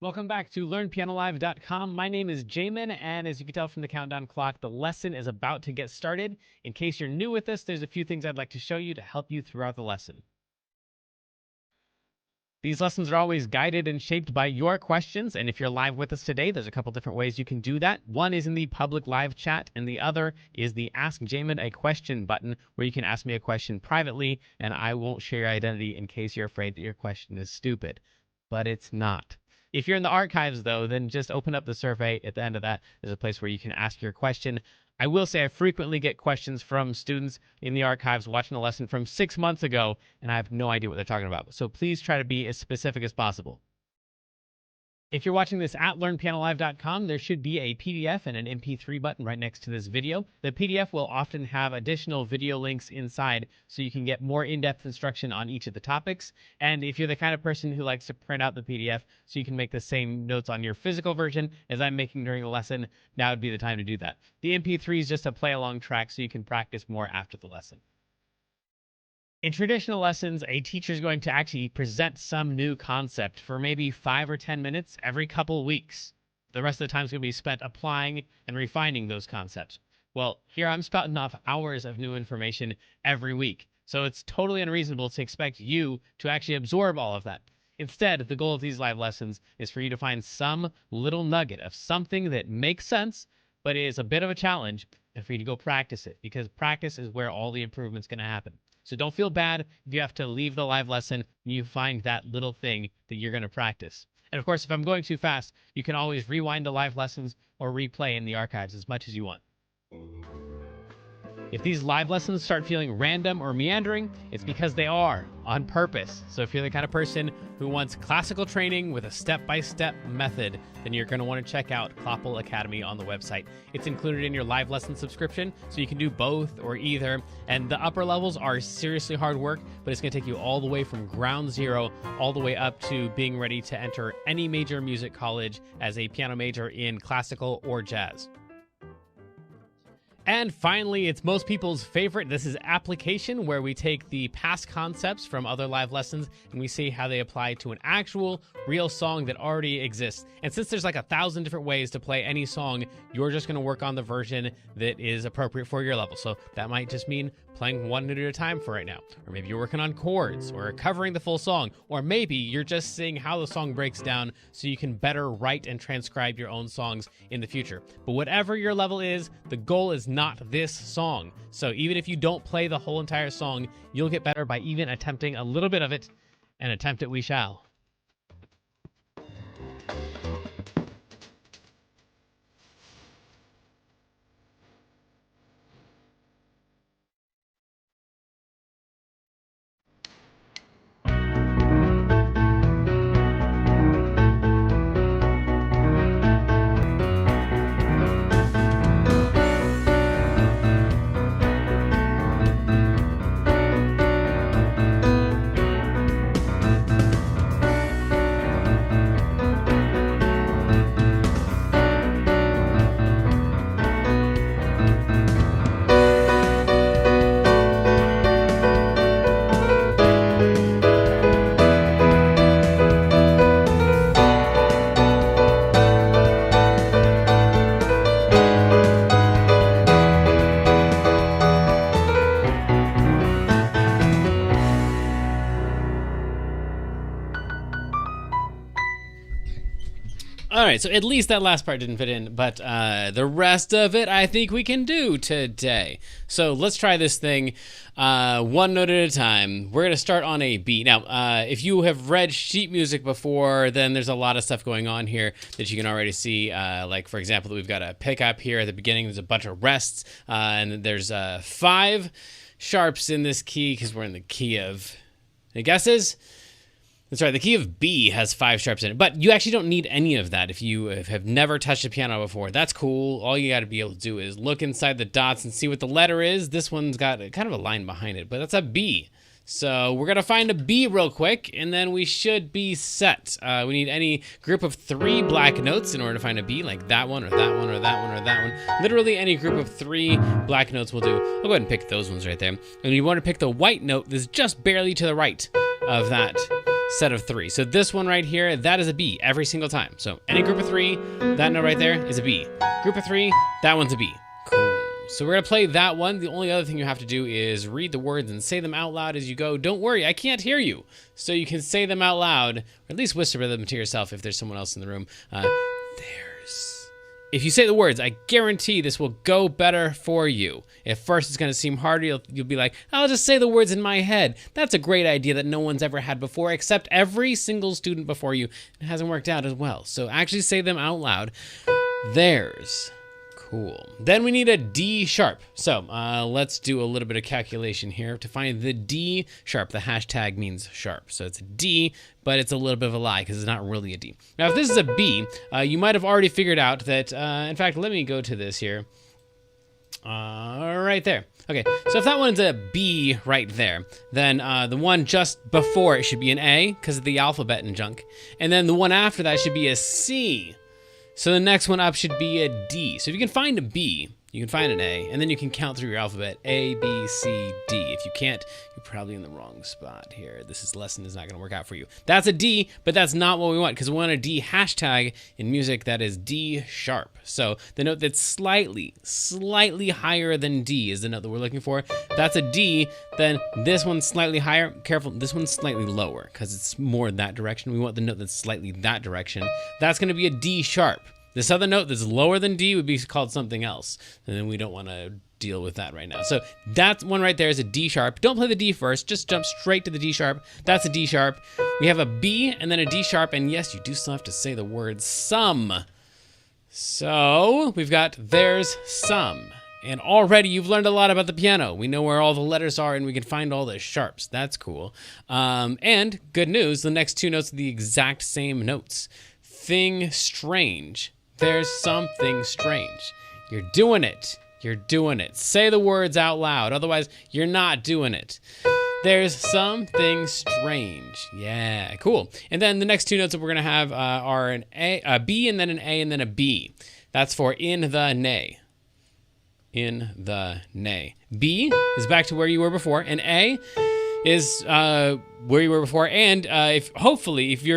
Welcome back to LearnPianoLive.com. My name is Jamin, and as you can tell from the countdown clock, the lesson is about to get started. In case you're new with us, there's a few things I'd like to show you to help you throughout the lesson. These lessons are always guided and shaped by your questions, and if you're live with us today, there's a couple different ways you can do that. One is in the public live chat, and the other is the Ask Jamin a Question button, where you can ask me a question privately, and I won't share your identity in case you're afraid that your question is stupid. But it's not. If you're in the archives, though, then just open up the survey. At the end of that, there's a place where you can ask your question. I will say I frequently get questions from students in the archives watching a lesson from 6 months ago, and I have no idea what they're talking about. So please try to be as specific as possible. If you're watching this at LearnPianoLive.com, there should be a PDF and an MP3 button right next to this video. The PDF will often have additional video links inside, so you can get more in-depth instruction on each of the topics. And if you're the kind of person who likes to print out the PDF so you can make the same notes on your physical version as I'm making during the lesson, now would be the time to do that. The MP3 is just a play-along track so you can practice more after the lesson. In traditional lessons, a teacher is going to actually present some new concept for maybe 5 or 10 minutes every couple weeks. The rest of the time is going to be spent applying and refining those concepts. Well, here I'm spouting off hours of new information every week, so it's totally unreasonable to expect you to actually absorb all of that. Instead, the goal of these live lessons is for you to find some little nugget of something that makes sense, but is a bit of a challenge, and for you to go practice it, because practice is where all the improvement's going to happen. So don't feel bad if you have to leave the live lesson and you find that little thing that you're going to practice. And of course, if I'm going too fast, you can always rewind the live lessons or replay in the archives as much as you want. If these live lessons start feeling random or meandering, it's because they are, on purpose. So if you're the kind of person who wants classical training with a step-by-step method, then you're going to want to check out Kloppel Academy on the website. It's included in your live lesson subscription, so you can do both or either. And the upper levels are seriously hard work, but it's going to take you all the way from ground zero, all the way up to being ready to enter any major music college as a piano major in classical or jazz. And finally, it's most people's favorite. This is application, where we take the past concepts from other live lessons and we see how they apply to an actual real song that already exists. And since there's like 1,000 different ways to play any song, you're just going to work on the version that is appropriate for your level. So that might just mean playing one note at a time for right now. Or maybe you're working on chords or covering the full song. Or maybe you're just seeing how the song breaks down so you can better write and transcribe your own songs in the future. But whatever your level is, the goal is not this song. So even if you don't play the whole entire song, you'll get better by even attempting a little bit of it, and attempt it we shall. All right, so at least that last part didn't fit in, but the rest of it I think we can do today. So let's try this thing one note at a time. We're going to start on a B. Now, if you have read sheet music before, then there's a lot of stuff going on here that you can already see. Like, for example, we've got a pickup here at the beginning. There's a bunch of rests, and there's 5 sharps in this key because we're in the key of, any guesses? That's right, the key of B has 5 sharps in it, but you actually don't need any of that if you have never touched a piano before. That's cool. All you got to be able to do is look inside the dots and see what the letter is. This one's got kind of a line behind it, but that's a B. So we're going to find a B real quick, and then we should be set. We need any group of 3 black notes in order to find a B, like that one, or that one, or that one, or that one. Literally any group of 3 black notes will do. I'll go ahead and pick those ones right there. And you want to pick the white note that's just barely to the right of that set of 3. So this one right here, that is a B every single time. So any group of 3, that note right there is a B. Group of 3, that one's a B. Cool. So we're gonna play that one. The only other thing you have to do is read the words and say them out loud as you go. Don't worry, I can't hear you. So you can say them out loud, or at least whisper them to yourself if there's someone else in the room. There's. If you say the words, I guarantee this will go better for you. At first, it's gonna seem harder. You'll be like, I'll just say the words in my head. That's a great idea that no one's ever had before, except every single student before you. It hasn't worked out as well. So actually say them out loud. There's. Cool. Then we need a D sharp. So let's do a little bit of calculation here to find the D sharp. The hashtag means sharp. So it's a D, but it's a little bit of a lie because it's not really a D. Now, if this is a B, you might have already figured out that, in fact, let me go to this here. Right there. Okay, so if that one's a B right there, then the one just before it should be an A because of the alphabet and junk. And then the one after that should be a C. So the next one up should be a D. So if you can find a B, you can find an A, and then you can count through your alphabet, A, B, C, D. If you can't, you're probably in the wrong spot here. This lesson is not gonna work out for you. That's a D, but that's not what we want, because we want a D hashtag in music that is D sharp. So the note that's slightly higher than D is the note that we're looking for. That's a D, then this one's slightly higher. Careful, this one's slightly lower, because it's more that direction. We want the note that's slightly that direction. That's gonna be a D sharp. This other note that's lower than D would be called something else, and then we don't want to deal with that right now. So that one right there is a D sharp. Don't play the D first, just jump straight to the D sharp. That's a D sharp. We have a B and then a D sharp, and yes, you do still have to say the word some. So we've got there's some. And already you've learned a lot about the piano. We know where all the letters are and we can find all the sharps. That's cool. And good news, the next 2 notes are the exact same notes. Thing strange. There's something strange. You're doing it. You're doing it. Say the words out loud. Otherwise, you're not doing it. There's something strange. Yeah, cool. And then the next 2 notes that we're going to have are an a B, and then an A, and then a B. That's for in the nay. In the nay. B is back to where you were before, and A is where you were before. And if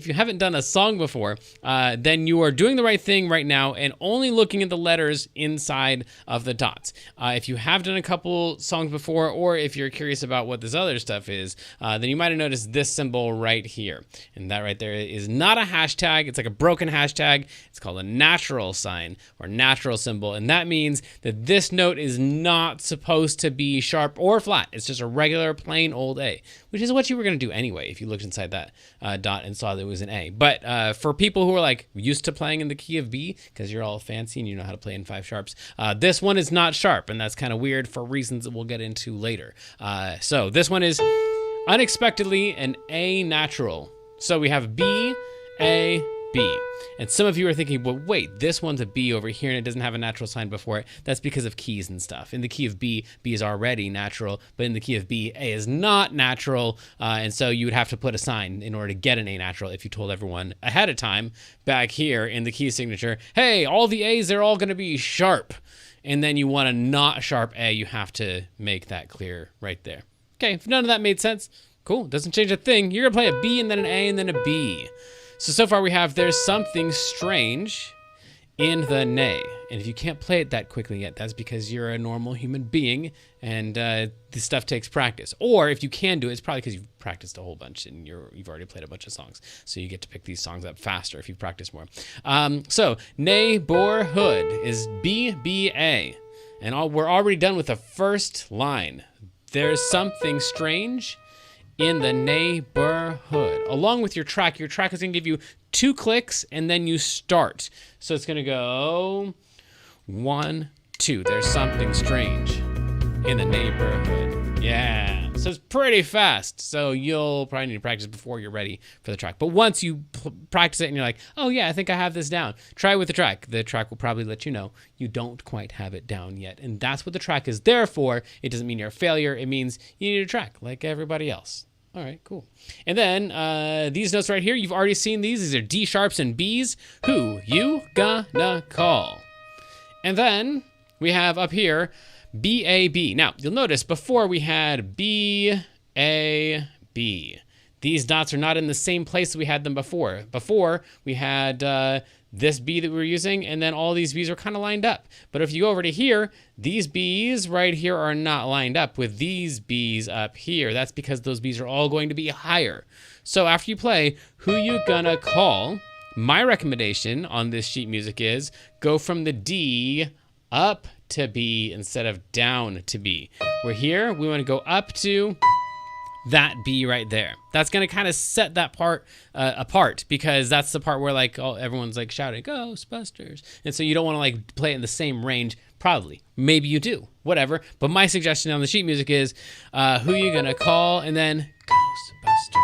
you haven't done a song before, then you are doing the right thing right now and only looking at the letters inside of the dots. If you have done a couple songs before, or if you're curious about what this other stuff is, then you might have noticed this symbol right here. And that right there is not a hashtag. It's like a broken hashtag. It's called a natural sign or natural symbol. And that means that this note is not supposed to be sharp or flat. It's just a regular plain old A, which is what you were going to do anyway if you looked inside that dot and saw that it was an A. But for people who are like used to playing in the key of B, because you're all fancy and you know how to play in 5 sharps, this one is not sharp, and that's kind of weird for reasons that we'll get into later. So this one is unexpectedly an A natural. So we have B, A, B. And some of you are thinking, well, wait, this one's a B over here and it doesn't have a natural sign before it. That's because of keys and stuff. In the key of B, B is already natural, but in the key of B, A is not natural. And so you would have to put a sign in order to get an A natural if you told everyone ahead of time back here in the key signature, hey, all the A's, they're all going to be sharp. And then you want a not sharp A, you have to make that clear right there. Okay, if none of that made sense, cool, doesn't change a thing. You're going to play a B and then an A and then a B. So far we have there's something strange in the nay. And if you can't play it that quickly yet, that's because you're a normal human being and this stuff takes practice. Or if you can do it, it's probably because you've practiced a whole bunch and you've already played a bunch of songs. So you get to pick these songs up faster if you practice more. So neighborhood is B-B-A. And we're already done with the first line. There's something strange in the neighborhood. Along with your track is going to give you 2 clicks and then you start. So it's going to go 1, 2. There's something strange in the neighborhood. Yeah. So it's pretty fast. So you'll probably need to practice before you're ready for the track. But once you practice it and you're like, oh yeah, I think I have this down, try it with the track. The track will probably let you know you don't quite have it down yet. And that's what the track is there for. It doesn't mean you're a failure. It means you need a track like everybody else. All right, cool. And then these notes right here, you've already seen these. These are D sharps and Bs. Who you gonna call? And then we have up here B-A-B. Now, you'll notice before we had B-A-B. B. These dots are not in the same place that we had them before. Before, we had this B that we were using, and then all these Bs are kind of lined up. But if you go over to here, these Bs right here are not lined up with these Bs up here. That's because those Bs are all going to be higher. So after you play, who you gonna call? My recommendation on this sheet music is go from the D up to B instead of down to B. We're here, we want to go up to that B right there. That's going to kind of set that part apart, because that's the part where like everyone's like shouting Ghostbusters, and so you don't want to like play it in the same range. Probably, maybe you do, whatever. But my suggestion on the sheet music is who you gonna call, and then Ghostbusters.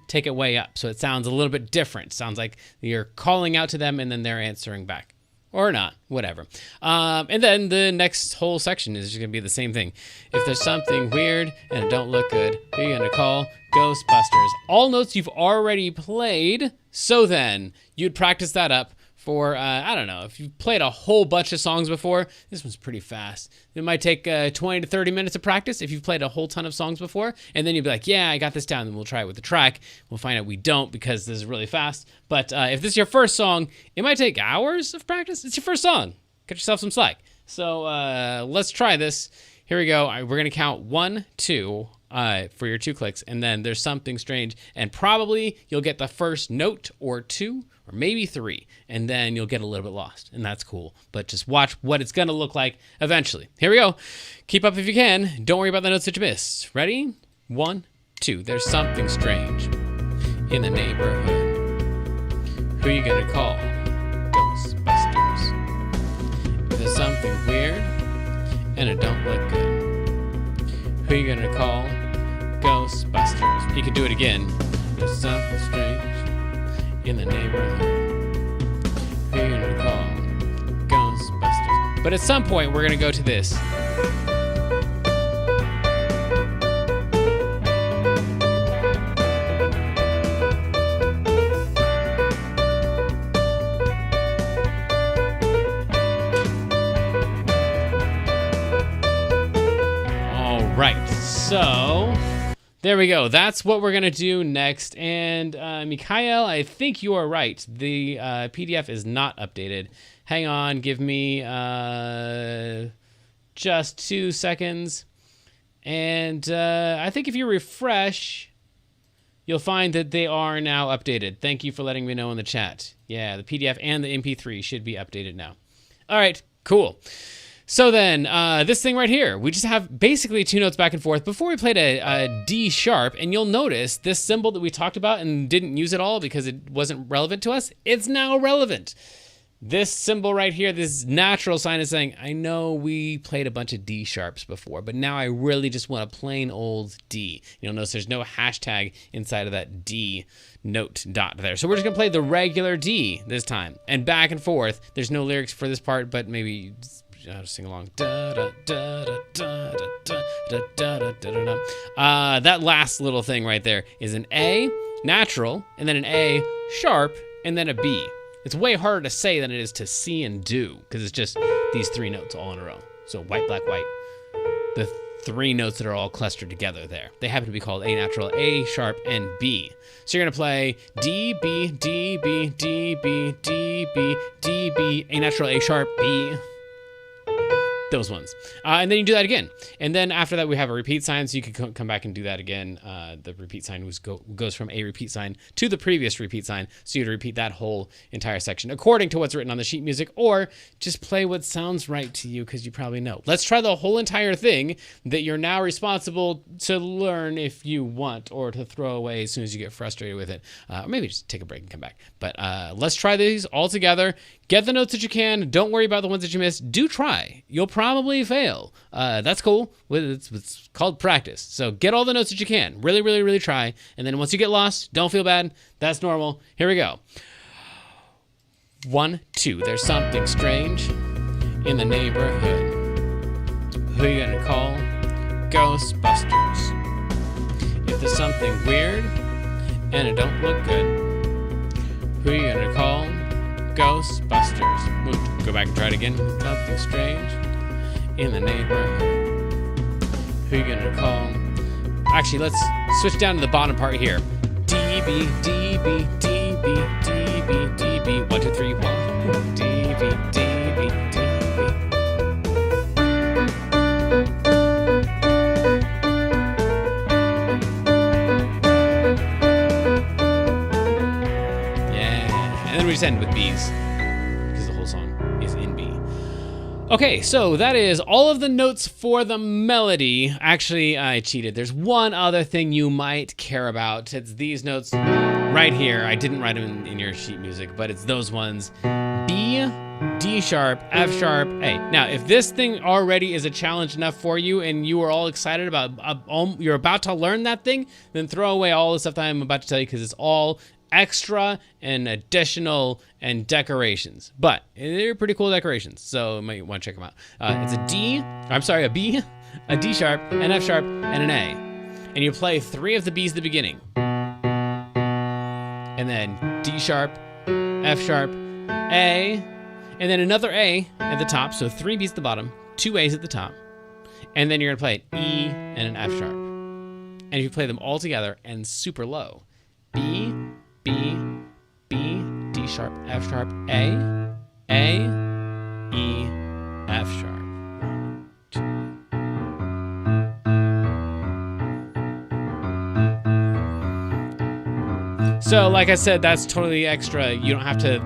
Take it way up so it sounds a little bit different. Sounds like you're calling out to them and then they're answering back. Or not, whatever. And then the next whole section is just gonna be the same thing. If there's something weird and it don't look good, who you gonna call? Ghostbusters. All notes you've already played, so then you'd practice that up for, I don't know, if you've played a whole bunch of songs before, this one's pretty fast. It might take 20 to 30 minutes of practice if you've played a whole ton of songs before, and then you'd be like, yeah, I got this down, then we'll try it with the track. We'll find out we don't, because this is really fast. But if this is your first song, it might take hours of practice. It's your first song. Cut yourself some slack. So let's try this. Here we go. We're going to count 1, 2 for your 2 clicks, and then there's something strange, and probably you'll get the first note or 2, or maybe 3, and then you'll get a little bit lost, and that's cool. But just watch what it's gonna look like eventually. Here we go. Keep up if you can. Don't worry about the notes that you missed. Ready? 1, 2. There's something strange in the neighborhood. Who you gonna call? Ghostbusters. If there's something weird and it don't look good, who you gonna call? Ghostbusters. You can do it again. There's something strange in the neighborhood. Who you gonna call? Ghostbusters. But at some point, we're gonna go to this. All right, so there we go. That's what we're going to do next. And Mikhail, I think you are right. The PDF is not updated. Hang on. Give me just 2 seconds. And I think if you refresh, you'll find that they are now updated. Thank you for letting me know in the chat. Yeah, the PDF and the MP3 should be updated now. All right, cool. So then, this thing right here, we just have basically 2 notes back and forth. Before we played a D sharp, and you'll notice this symbol that we talked about and didn't use at all because it wasn't relevant to us, it's now relevant. This symbol right here, this natural sign is saying, I know we played a bunch of D sharps before, but now I really just want a plain old D. You'll notice there's no hashtag inside of that D note dot there. So we're just gonna play the regular D this time, and back and forth. There's no lyrics for this part, but maybe just sing along. That last little thing right there is an A natural, and then an A sharp, and then a B. It's way harder to say than it is to see and do, because it's just these 3 notes all in a row. So white, black, white. The 3 notes that are all clustered together there. They happen to be called A natural, A sharp, and B. So you're gonna play D, B, D, B, D, B, D, B, D, B, A natural, A sharp, B. Those ones. And then you do that again. And then after that, we have a repeat sign, so you can come back and do that again. The repeat sign goes from a repeat sign to the previous repeat sign, so you'd repeat that whole entire section according to what's written on the sheet music, or just play what sounds right to you, because you probably know. Let's try the whole entire thing that you're now responsible to learn if you want, or to throw away as soon as you get frustrated with it. Or maybe just take a break and come back. But let's try these all together. Get the notes that you can. Don't worry about the ones that you missed. Do try. You'll probably fail. That's cool. It's called practice. So get all the notes that you can. Really, really, really try. And then once you get lost, don't feel bad. That's normal. Here we go. 1, 2. There's something strange in the neighborhood. Who you gonna call? Ghostbusters. If there's something weird and it don't look good, who you gonna call? Ghostbusters. We'll go back and try it again. Something strange in the neighborhood. Who you gonna call? Actually, let's switch down to the bottom part here. D, B, D, B, D, B, D, B, D, B. 1, 2, 3, 1. D, B, D, B, D, B. Yeah. And then we just end with B's, because the whole song is in B. Okay, so that is all of the notes for the melody. Actually, I cheated. There's one other thing you might care about. It's these notes right here. I didn't write them in your sheet music, but it's those ones. B, D sharp, F sharp, A. Now, if this thing already is a challenge enough for you and you are all excited about, you're about to learn that thing, then throw away all the stuff that I'm about to tell you, because it's all extra and additional and decorations, but they're pretty cool decorations, so you might want to check them out. It's a B, a D sharp, an F sharp, and an A, and you play 3 of the B's at the beginning, and then D sharp, F sharp, A, and then another A at the top, so 3 B's at the bottom, 2 A's at the top, and then you're gonna play an E and an F sharp, and if you play them all together and super low, B, B, B, D sharp, F sharp, A, E, F sharp. So, like I said, that's totally extra. You don't have to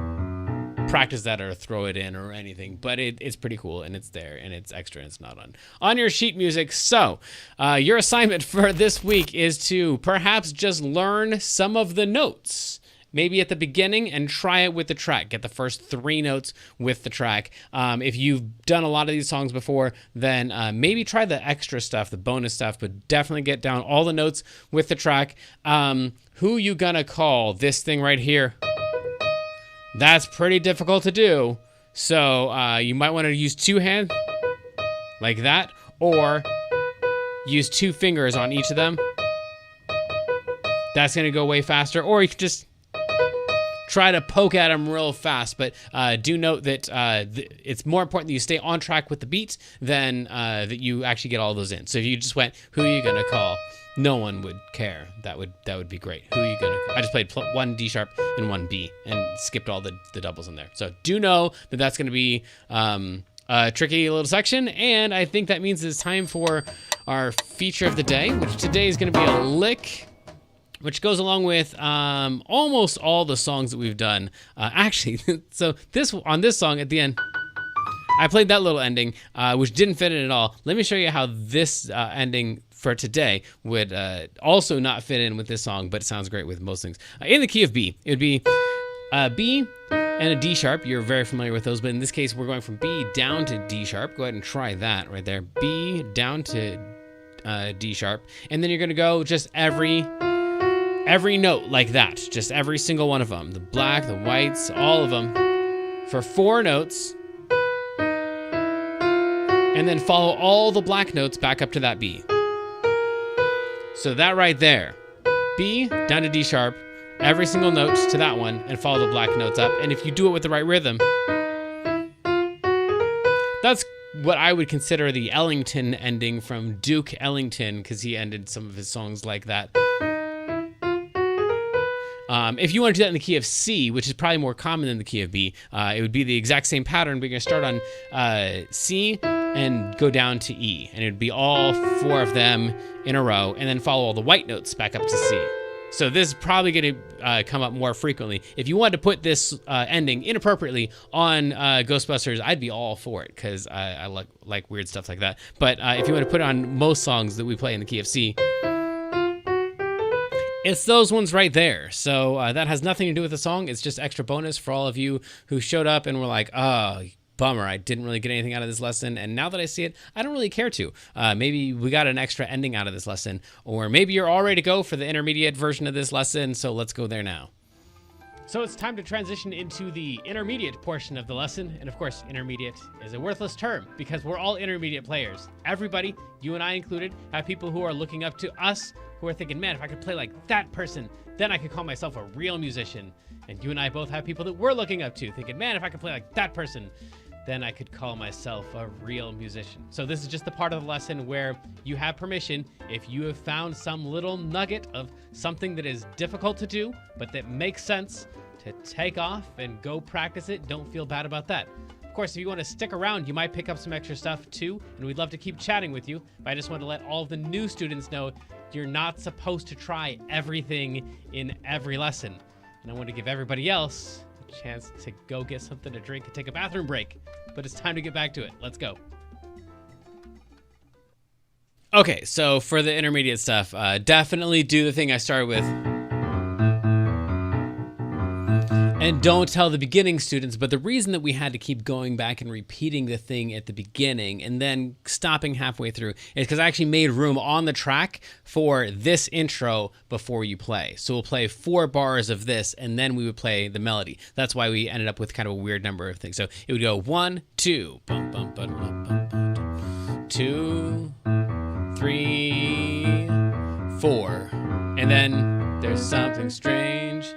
practice that or throw it in or anything, but it's pretty cool, and it's there, and it's extra, and it's not on your sheet music. So your assignment for this week is to perhaps just learn some of the notes, maybe at the beginning, and try it with the track. Get the first 3 notes with the track. If you've done a lot of these songs before, then maybe try the extra stuff, the bonus stuff, but definitely get down all the notes with the track. Who you gonna call? This thing right here. That's pretty difficult to do. So you might want to use 2 hands like that, or use 2 fingers on each of them. That's going to go way faster. Or you could just try to poke at them real fast. But do note that it's more important that you stay on track with the beat than that you actually get all those in. So if you just went, who are you going to call? No one would care. That would be great. Who are you gonna? I just played 1 D sharp and 1 B and skipped all the doubles in there. So do know that that's gonna be a tricky little section, and I think that means it's time for our feature of the day, which today is gonna be a lick, which goes along with almost all the songs that we've done. Actually, so on this song at the end, I played that little ending, which didn't fit in at all. Let me show you how this ending for today would also not fit in with this song, but it sounds great with most things. In the key of B, it would be B and a D sharp. You're very familiar with those, but in this case, we're going from B down to D sharp. Go ahead and try that right there. B down to D sharp, and then you're gonna go just every note like that, just every single one of them. The black, the whites, all of them, for 4 notes, and then follow all the black notes back up to that B. So that right there, B down to D sharp, every single note to that one, and follow the black notes up. And if you do it with the right rhythm, that's what I would consider the Ellington ending from Duke Ellington, because he ended some of his songs like that. If you want to do that in the key of C, which is probably more common than the key of B, it would be the exact same pattern, but you're going to start on C and go down to E, and it would be all 4 of them in a row, and then follow all the white notes back up to C. So this is probably going to come up more frequently. If you wanted to put this ending inappropriately on Ghostbusters, I'd be all for it, because I like weird stuff like that. But if you want to put it on most songs that we play in the key of C, it's those ones right there. So that has nothing to do with the song. It's just extra bonus for all of you who showed up and were like, oh, bummer, I didn't really get anything out of this lesson, and now that I see it, I don't really care to. Maybe we got an extra ending out of this lesson, or maybe you're all ready to go for the intermediate version of this lesson, so let's go there now. So it's time to transition into the intermediate portion of the lesson, and of course, intermediate is a worthless term, because we're all intermediate players. Everybody, you and I included, have people who are looking up to us, who are thinking, man, if I could play like that person, then I could call myself a real musician. And you and I both have people that we're looking up to, thinking, man, if I could play like that person, then I could call myself a real musician. So this is just the part of the lesson where you have permission, if you have found some little nugget of something that is difficult to do, but that makes sense, to take off and go practice it. Don't feel bad about that. Of course, if you want to stick around, you might pick up some extra stuff too, and we'd love to keep chatting with you. But I just want to let all of the new students know you're not supposed to try everything in every lesson. And I want to give everybody else a chance to go get something to drink and take a bathroom break. But it's time to get back to it. Let's go. Okay, so for the intermediate stuff, definitely do the thing I started with. And don't tell the beginning students, but the reason that we had to keep going back and repeating the thing at the beginning and then stopping halfway through is because I actually made room on the track for this intro before you play. So we'll play 4 bars of this and then we would play the melody. That's why we ended up with kind of a weird number of things. So it would go 1, 2, bum, bum, bum, bum, bum, bum, 2, 3, 4, and then there's something strange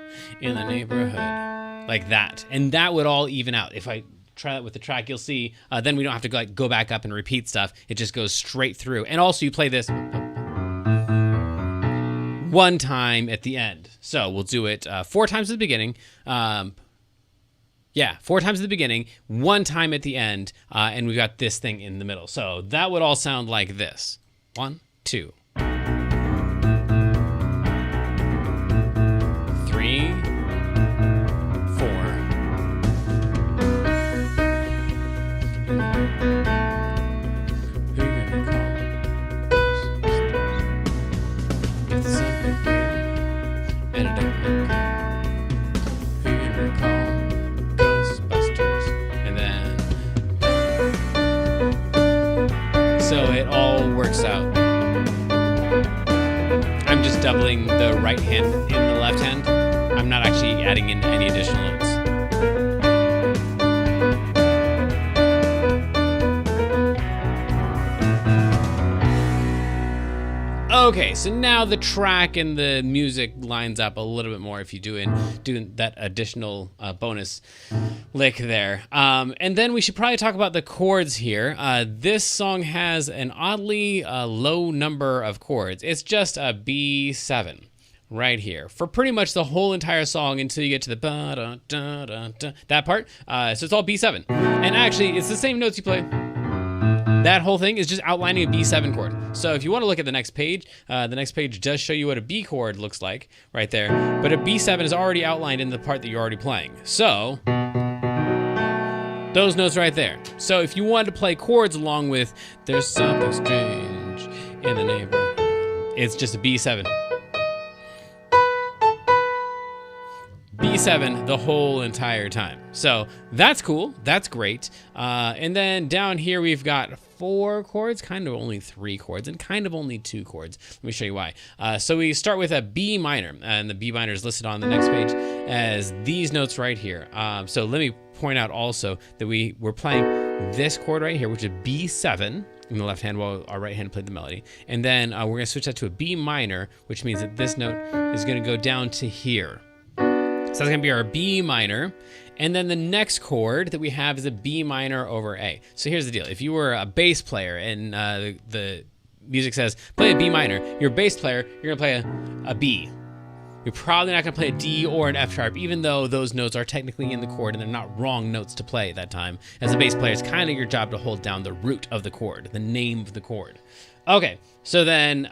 in the neighborhood. Like that. And that would all even out. If I try that with the track, you'll see, then we don't have to go back up and repeat stuff. It just goes straight through. And also you play this 1 time at the end. So we'll do it 4 times at the beginning. 4 times at the beginning, 1 time at the end, and we've got this thing in the middle. So that would all sound like this. 1, 2. 3, 4. Who you gonna call? If the something weird and it don't look good, who you gonna call? Ghostbusters. And then so it all works out. I'm just doubling the right hand in the left hand. I'm not actually adding in any additional notes. Okay, so now the track and the music lines up a little bit more if you do that additional bonus lick there. And then we should probably talk about the chords here. This song has an oddly low number of chords. It's just a B7 right here for pretty much the whole entire song until you get to the ba-da-da-da-da, that part. So it's all B7. And actually, it's the same notes you play. That whole thing is just outlining a B7 chord. So if you want to look at the next page does show you what a B chord looks like right there. But a B7 is already outlined in the part that you're already playing. So those notes right there. So if you wanted to play chords along with there's something strange in the neighborhood, it's just a B7. B7 the whole entire time. So that's cool. That's great. And then down here we've got 4 chords, kind of only 3 chords, and kind of only 2 chords. Let me show you why. So we start with a B minor, and the B minor is listed on the next page as these notes right here. So let me point out also that we're playing this chord right here, which is B7 in the left hand while our right hand played the melody. And then we're going to switch that to a B minor, which means that this note is going to go down to here. So that's going to be our B minor. And then the next chord that we have is a B minor over A. So here's the deal. If you were a bass player and the music says, play a B minor, you're a bass player, you're going to play a B. You're probably not going to play a D or an F sharp, even though those notes are technically in the chord and they're not wrong notes to play at that time. As a bass player, it's kind of your job to hold down the root of the chord, the name of the chord. Okay, so then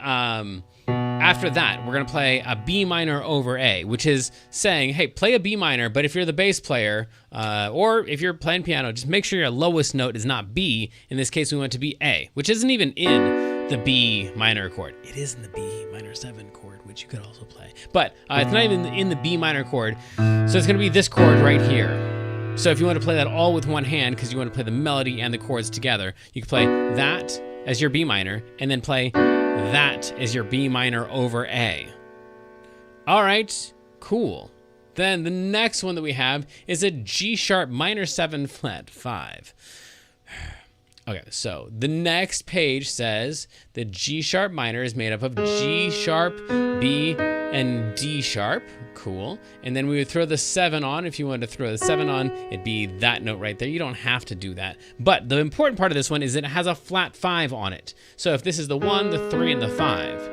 after that, we're going to play a B minor over A, which is saying, hey, play a B minor, but if you're the bass player, or if you're playing piano, just make sure your lowest note is not B. In this case, we want it to be A, which isn't even in the B minor chord. It is in the B minor 7 chord, which you could also play. But it's not even in the B minor chord, so it's going to be this chord right here. So if you want to play that all with one hand, because you want to play the melody and the chords together, you can play that as your B minor, and then play that as your B minor over A. All right, cool. Then the next one that we have is a G sharp minor 7 flat 5. Okay, so the next page says the G sharp minor is made up of G sharp, B, and D sharp. Cool. And then we would throw the 7 on. If you wanted to throw the 7 on, it'd be that note right there. You don't have to do that. But the important part of this one is that it has a flat 5 on it. So if this is the 1, the 3, and the 5,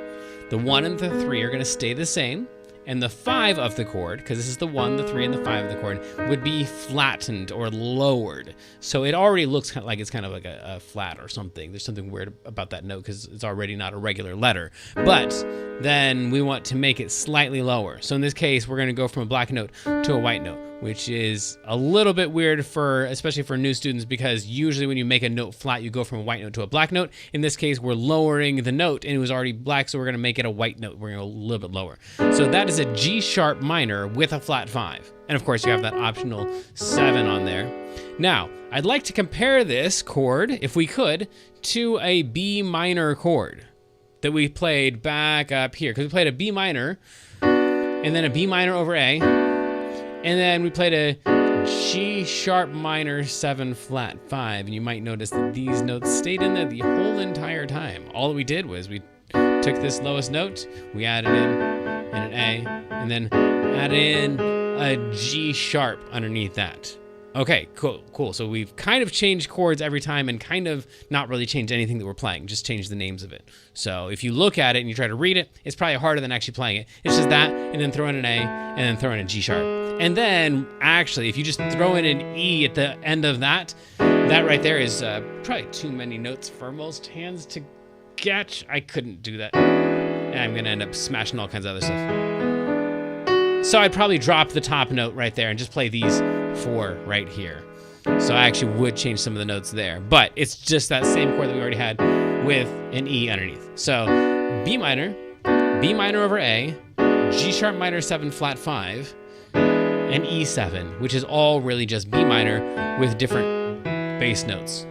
the 1 and the 3 are going to stay the same. And the 5 of the chord, because this is the 1, the 3, and the 5 of the chord, would be flattened or lowered. So it already looks kind of like it's kind of like a flat or something. There's something weird about that note because it's already not a regular letter. But then we want to make it slightly lower. So in this case, we're going to go from a black note to a white note, which is a little bit weird especially for new students, because usually when you make a note flat, you go from a white note to a black note. In this case, we're lowering the note and it was already black, so we're going to make it a white note. We're going to go a little bit lower. So that is a G sharp minor with a flat 5. And of course, you have that optional 7 on there. Now, I'd like to compare this chord, if we could, to a B minor chord that we played back up here, because we played a B minor and then a B minor over A. And then we played a G sharp minor 7 flat 5. And you might notice that these notes stayed in there the whole entire time. All we did was we took this lowest note, we added in an A, and then added in a G sharp underneath that. Okay, cool. So we've kind of changed chords every time and kind of not really changed anything that we're playing, just changed the names of it. So if you look at it and you try to read it, it's probably harder than actually playing it. It's just that, and then throw in an A, and then throw in a G sharp. And then, actually, if you just throw in an E at the end of that, that right there is probably too many notes for most hands to catch. I couldn't do that. And I'm going to end up smashing all kinds of other stuff. So I'd probably drop the top note right there and just play these 4 right here. So I actually would change some of the notes there. But it's just that same chord that we already had with an E underneath. So B minor over A, G sharp minor 7 flat 5, and E7, which is all really just B minor with different bass notes.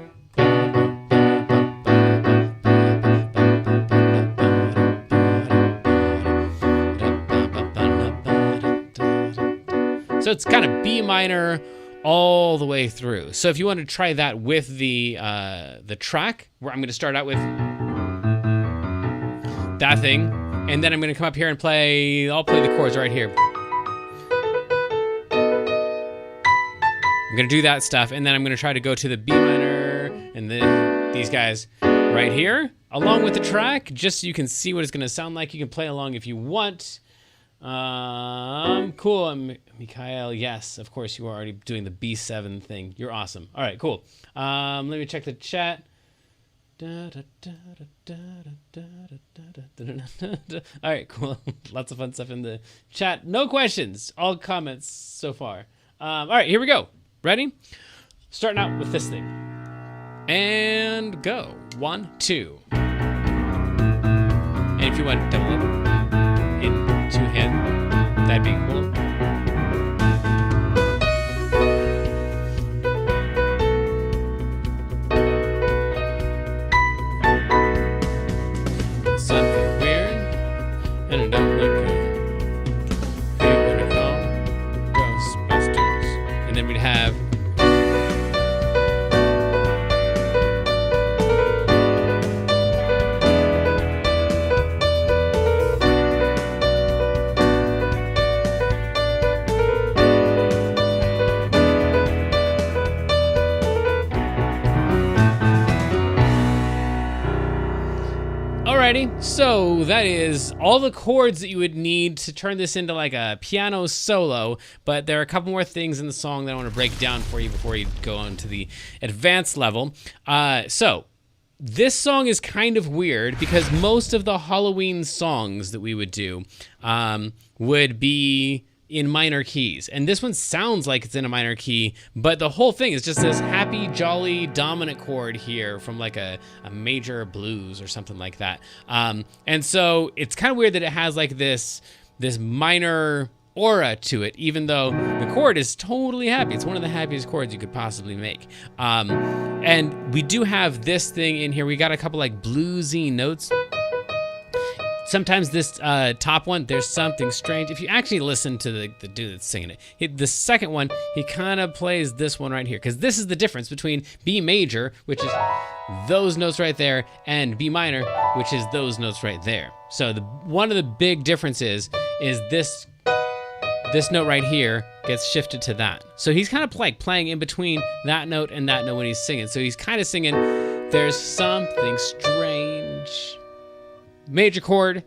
So it's kind of B minor all the way through. So if you want to try that with the track, where I'm going to start out with that thing, and then I'm going to come up here and I'll play the chords right here. I'm going to do that stuff, and then I'm going to try to go to the B minor and then these guys right here, along with the track, just so you can see what it's going to sound like. You can play along if you want. Cool. Mikhail, yes, of course you are already doing the B7 thing. You're awesome. All right, cool. Let me check the chat. All right, cool. Lots of fun stuff in the chat. No questions, all comments so far. All right, here we go. Ready? Starting out with this thing. And go. 1, 2. And if you want double it in 2 hand, that'd be cool. Something weird, and it don't look good. Here we're gonna call Ghostbusters. And then we'd have so that is all the chords that you would need to turn this into like a piano solo, but there are a couple more things in the song that I want to break down for you before you go on to the advanced level. So this song is kind of weird because most of the Halloween songs that we would do would be in minor keys. And this one sounds like it's in a minor key, but the whole thing is just this happy, jolly, dominant chord here from like a major blues or something like that. And so it's kind of weird that it has like this minor aura to it, even though the chord is totally happy. It's one of the happiest chords you could possibly make. And we do have this thing in here. We got a couple like bluesy notes. Sometimes this top one, there's something strange. If you actually listen to the dude that's singing it, the second one, he kind of plays this one right here, because this is the difference between B major, which is those notes right there, and B minor, which is those notes right there. So one of the big differences is this this note right here gets shifted to that. So he's kind of like playing in between that note and that note when he's singing. So he's kind of singing, there's something strange. Major chord,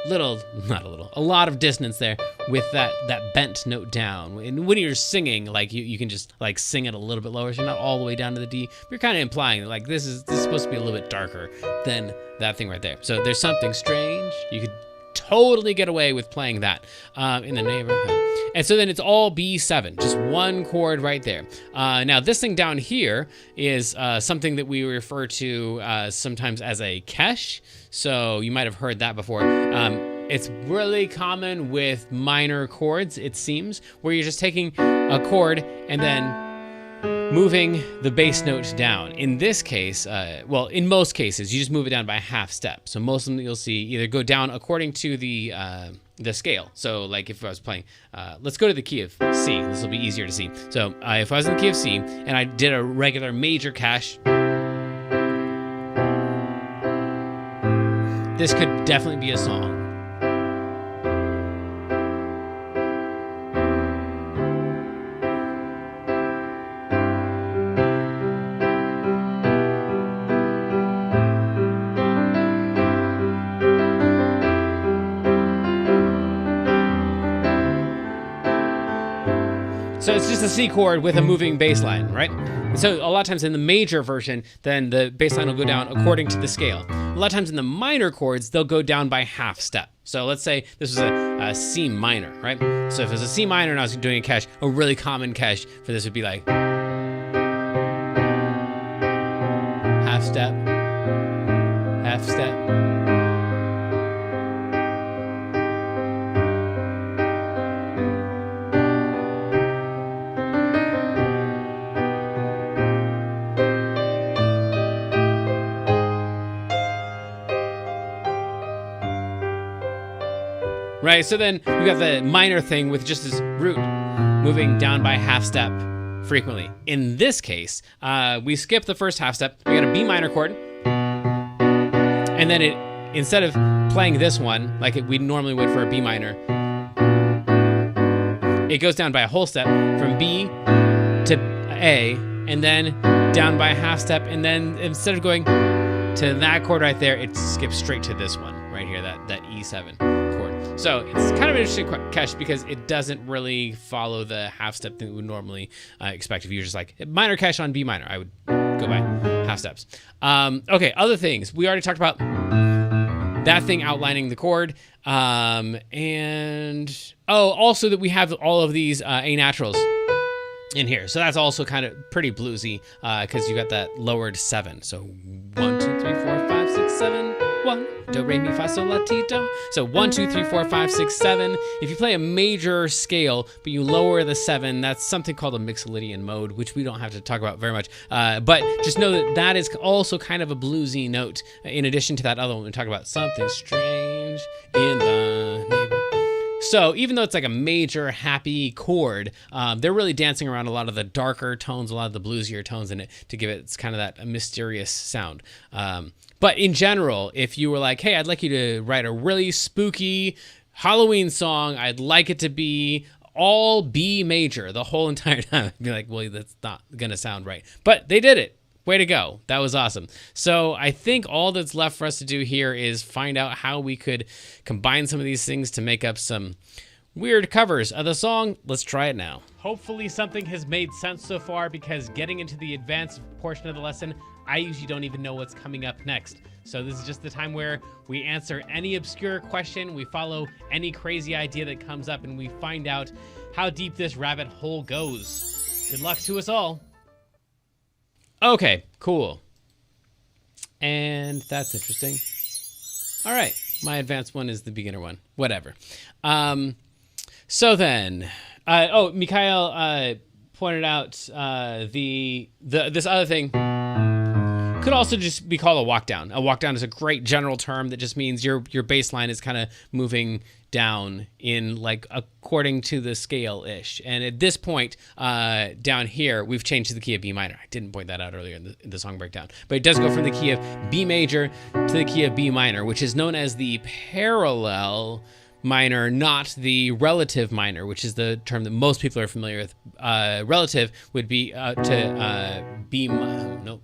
a lot of dissonance there with that bent note down. And when you're singing, like you can just like sing it a little bit lower, so you're not all the way down to the D. But you're kind of implying that like this is supposed to be a little bit darker than that thing right there. So there's something strange. You could totally get away with playing that in the neighborhood. And so then it's all B7, just one chord right there. Now this thing down here is something that we refer to sometimes as a kesh. So you might have heard that before. It's really common with minor chords, it seems, where you're just taking a chord and then moving the bass note down. In this case, well, in most cases, you just move it down by a half step. So most of them you'll see either go down according to the scale. So like if I was playing, let's go to the key of C. This will be easier to see. So if I was in the key of C and I did a regular major cash, this could definitely be a song. So it's just a C chord with a moving bass line, right? So a lot of times in the major version, then the bass line will go down according to the scale. A lot of times in the minor chords, they'll go down by half step. So let's say this was a C minor, right? So if it was a C minor and I was doing a cash, a really common cash for this would be like half step, half step. Right, so then we got the minor thing with just this root moving down by half step frequently. In this case, we skip the first half step. We got a B minor chord, and then instead of playing this one like we normally would for a B minor, it goes down by a whole step from B to A, and then down by a half step, and then instead of going to that chord right there, it skips straight to this one right here, that E7 chord. So it's kind of an interesting cash because it doesn't really follow the half step that we would normally expect. If you're just like minor cash on B minor, I would go by half steps. Okay, other things. We already talked about that thing outlining the chord. And also that we have all of these A naturals in here. So that's also kind of pretty bluesy because you got that lowered 7. So 1, 2, 3, 4, 5, 6, 7, 1, do, re, mi, fa, sol, la, ti, do. So 1, 2, 3, 4, 5, 6, 7. If you play a major scale, but you lower the 7, that's something called a Mixolydian mode, which we don't have to talk about very much. But just know that that is also kind of a bluesy note, in addition to that other one we talk about, something strange in the neighborhood. So even though it's like a major happy chord, they're really dancing around a lot of the darker tones, a lot of the bluesier tones in it to give it kind of that mysterious sound. But in general, if you were like, hey, I'd like you to write a really spooky Halloween song, I'd like it to be all B major the whole entire time, I'd be like, well, that's not gonna sound right. But they did it. Way to go. That was awesome. So I think all that's left for us to do here is find out how we could combine some of these things to make up some weird covers of the song. Let's try it now. Hopefully something has made sense so far, because getting into the advanced portion of the lesson, I usually don't even know what's coming up next. So this is just the time where we answer any obscure question, we follow any crazy idea that comes up, and we find out how deep this rabbit hole goes. Good luck to us all. Okay, cool. And that's interesting. All right, my advanced one is the beginner one. Whatever. So then, Mikhail pointed out this other thing could also just be called a walk down. A walk down is a great general term that just means your bass line is kind of moving down in like according to the scale-ish. And at this point down here, we've changed to the key of B minor. I didn't point that out earlier in the song breakdown, but it does go from the key of B major to the key of B minor, which is known as the parallel minor, not the relative minor, which is the term that most people are familiar with. Relative would be to B. No,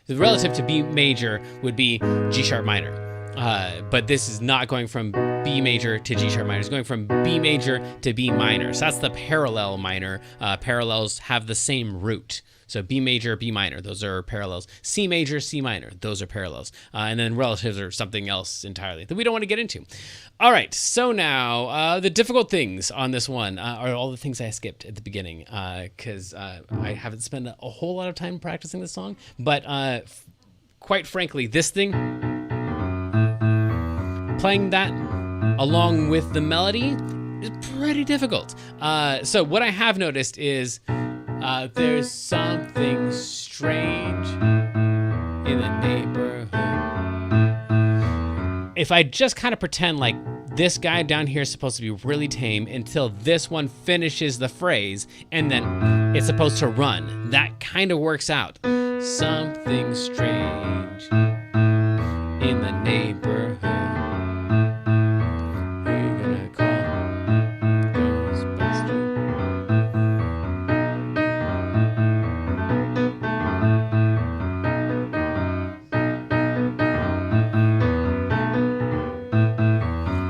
the relative to B major would be G sharp minor. But this is not going from B major to G sharp minor. It's going from B major to B minor. So that's the parallel minor. Parallels have the same root. So B major, B minor, those are parallels. C major, C minor, those are parallels. And then relatives are something else entirely that we don't want to get into. All right, so now the difficult things on this one are all the things I skipped at the beginning because I haven't spent a whole lot of time practicing this song. But quite frankly, this thing, playing that along with the melody is pretty difficult. So what I have noticed is there's something strange in the neighborhood. If I just kind of pretend like this guy down here is supposed to be really tame until this one finishes the phrase and then it's supposed to run, that kind of works out. Something strange in the neighborhood. We're gonna call Ghostbusters.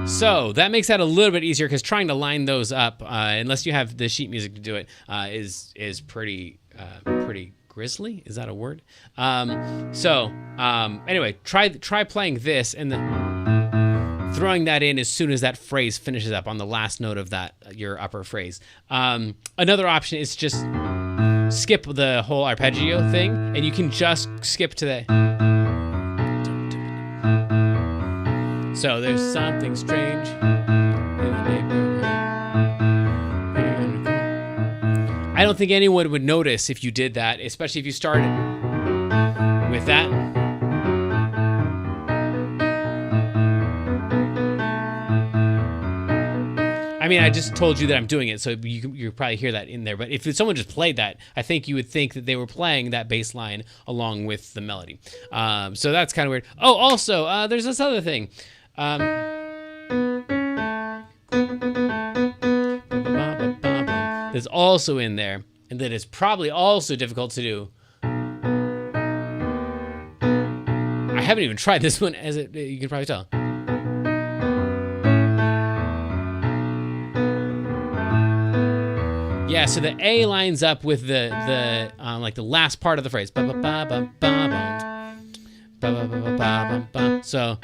So that makes that a little bit easier because trying to line those up, unless you have the sheet music to do it, is pretty grisly. Is that a word? Anyway, try playing this and then throwing that in as soon as that phrase finishes up on the last note of that your upper phrase. Another option is just skip the whole arpeggio thing, and you can just skip to the. So there's something strange in the neighborhood. I don't think anyone would notice if you did that, especially if you started with that. I mean, I just told you that I'm doing it, so you probably hear that in there. But if someone just played that, I think you would think that they were playing that bass line along with the melody. So that's kind of weird. Oh, also, there's this other thing. That's also in there, and that is probably also difficult to do. I haven't even tried this one, as you can probably tell. Yeah, so the A lines up with the like the last part of the phrase. So.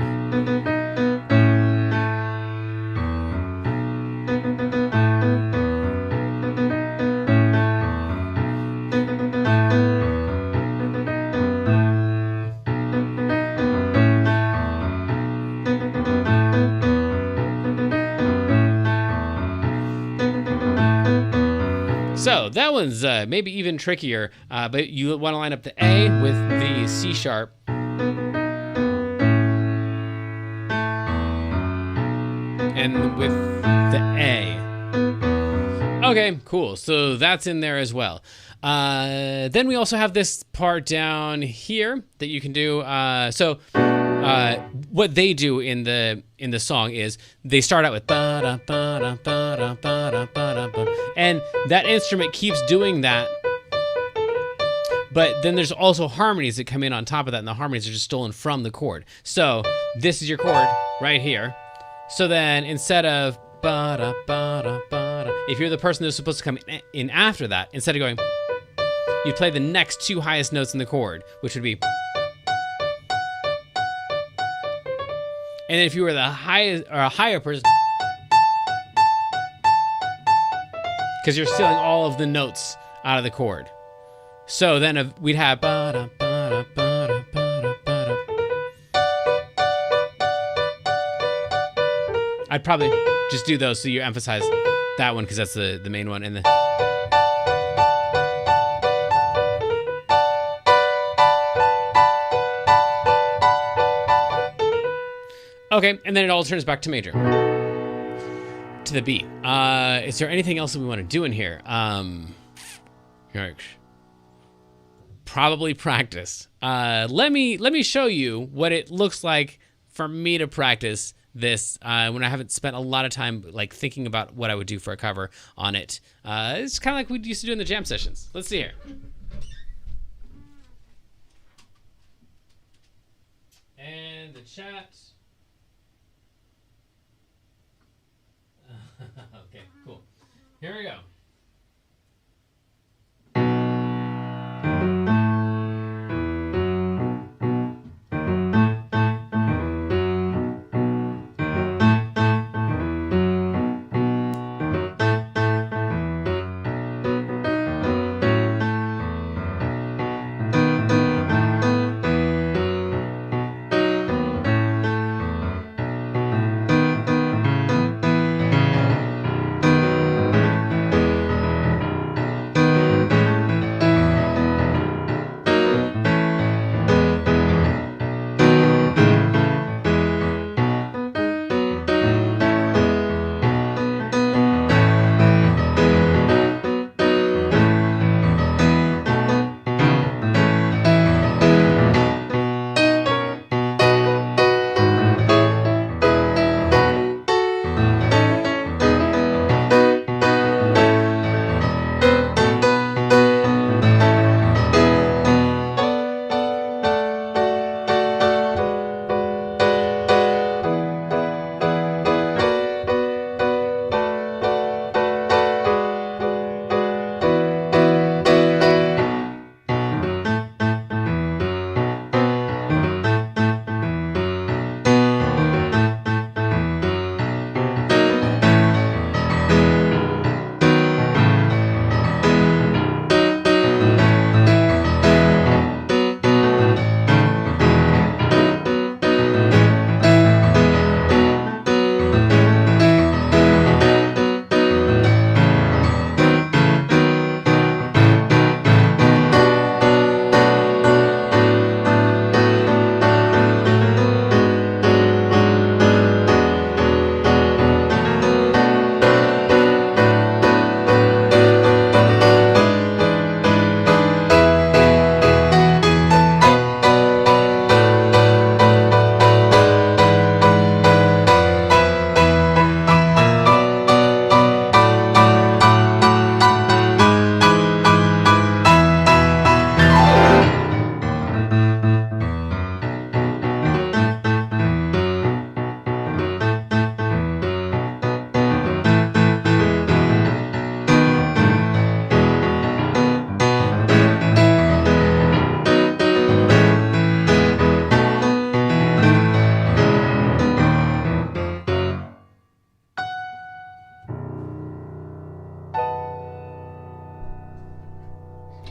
So that one's maybe even trickier, but you want to line up the A with the C sharp. And with the A. Okay, cool. So that's in there as well. Then we also have this part down here that you can do. What they do in the song is they start out with ba-da, ba-da, ba-da, ba-da, ba-da, ba-da, and that instrument keeps doing that. But then there's also harmonies that come in on top of that, and the harmonies are just stolen from the chord. So this is your chord right here. So then instead of ba-da, ba-da, ba-da, if you're the person that's supposed to come in after that, instead of going, you play the next two highest notes in the chord, which would be. And if you were the highest or a higher person, because you're stealing all of the notes out of the chord. So then we'd have ba-da, ba-da, ba-da, ba-da, ba-da. I'd probably just do those so you emphasize that one because that's the main one. And okay, and then it all turns back to major, to the B. Is there anything else that we want to do in here? Probably practice. Let me show you what it looks like for me to practice this when I haven't spent a lot of time like thinking about what I would do for a cover on it. It's kind of like we used to do in the jam sessions. Let's see here. And the chat. Okay, cool. Here we go.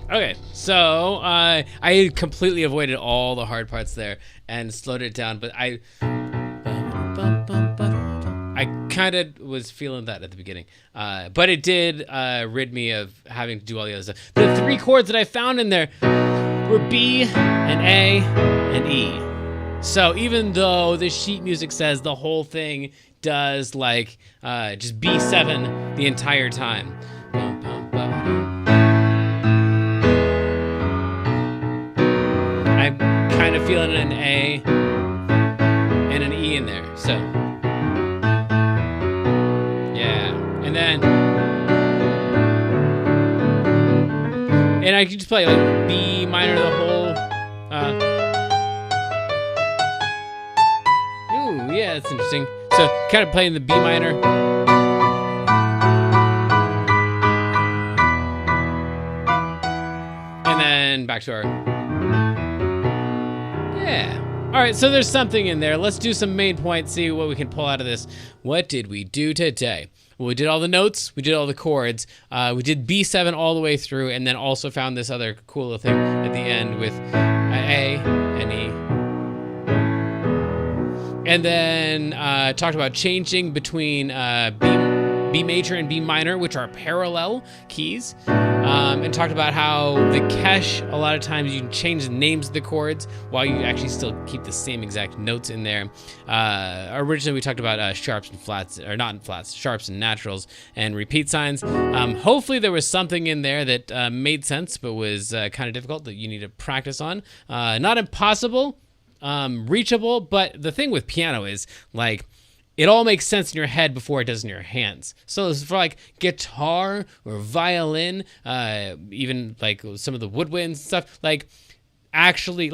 Okay, so I completely avoided all the hard parts there and slowed it down, but I kind of was feeling that at the beginning, but it did rid me of having to do all the other stuff. The three chords that I found in there were B, and A, and E. So even though the sheet music says the whole thing does like just B7 the entire time. I'm kind of feeling an A and an E in there, so yeah. And then, and I can just play like B minor the whole. Ooh, yeah, that's interesting. So kind of playing the B minor. And then back to our, yeah. All right, so there's something in there. Let's do some main points, see what we can pull out of this. What did we do today? Well, we did all the notes, we did all the chords, we did B7 all the way through, and then also found this other cool little thing at the end with A and E. And then talked about changing between B major and B minor, which are parallel keys, and talked about how the Kesh, a lot of times you can change the names of the chords while you actually still keep the same exact notes in there. Originally we talked about sharps and flats, or not flats, sharps and naturals, and repeat signs. Hopefully there was something in there that made sense but was kind of difficult that you need to practice on. Not impossible, reachable, but the thing with piano is, like, it all makes sense in your head before it does in your hands. So for like guitar or violin, even like some of the woodwinds and stuff, actually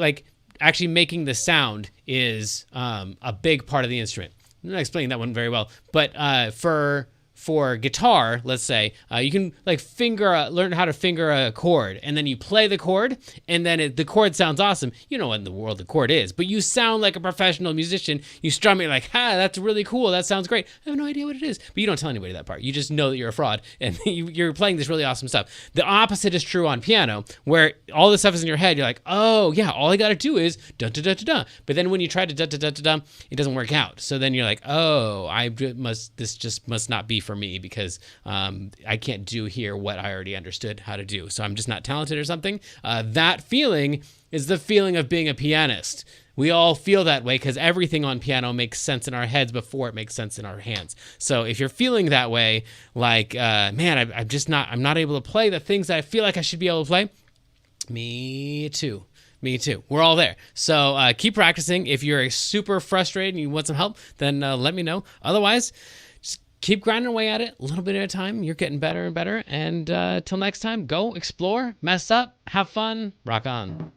making the sound is a big part of the instrument. I'm not explaining that one very well, but for guitar, let's say, you can learn how to finger a chord, and then you play the chord, and then the chord sounds awesome. You know what in the world the chord is, but you sound like a professional musician. You strum it like, that's really cool. That sounds great. I have no idea what it is, but you don't tell anybody that part. You just know that you're a fraud, and you're playing this really awesome stuff. The opposite is true on piano, where all this stuff is in your head. You're like, oh yeah, all I got to do is da da da da da. But then when you try to da da da da da, it doesn't work out. So then you're like, oh, this just must not be for me, because I can't do here what I already understood how to do. So I'm just not talented or something. That feeling is the feeling of being a pianist. We all feel that way because everything on piano makes sense in our heads before it makes sense in our hands. So if you're feeling that way, man, I'm not able to play the things that I feel like I should be able to play. Me too. We're all there. So keep practicing. If you're super frustrated and you want some help, then let me know. Otherwise, keep grinding away at it a little bit at a time. You're getting better and better. And till next time, go explore, mess up, have fun, rock on.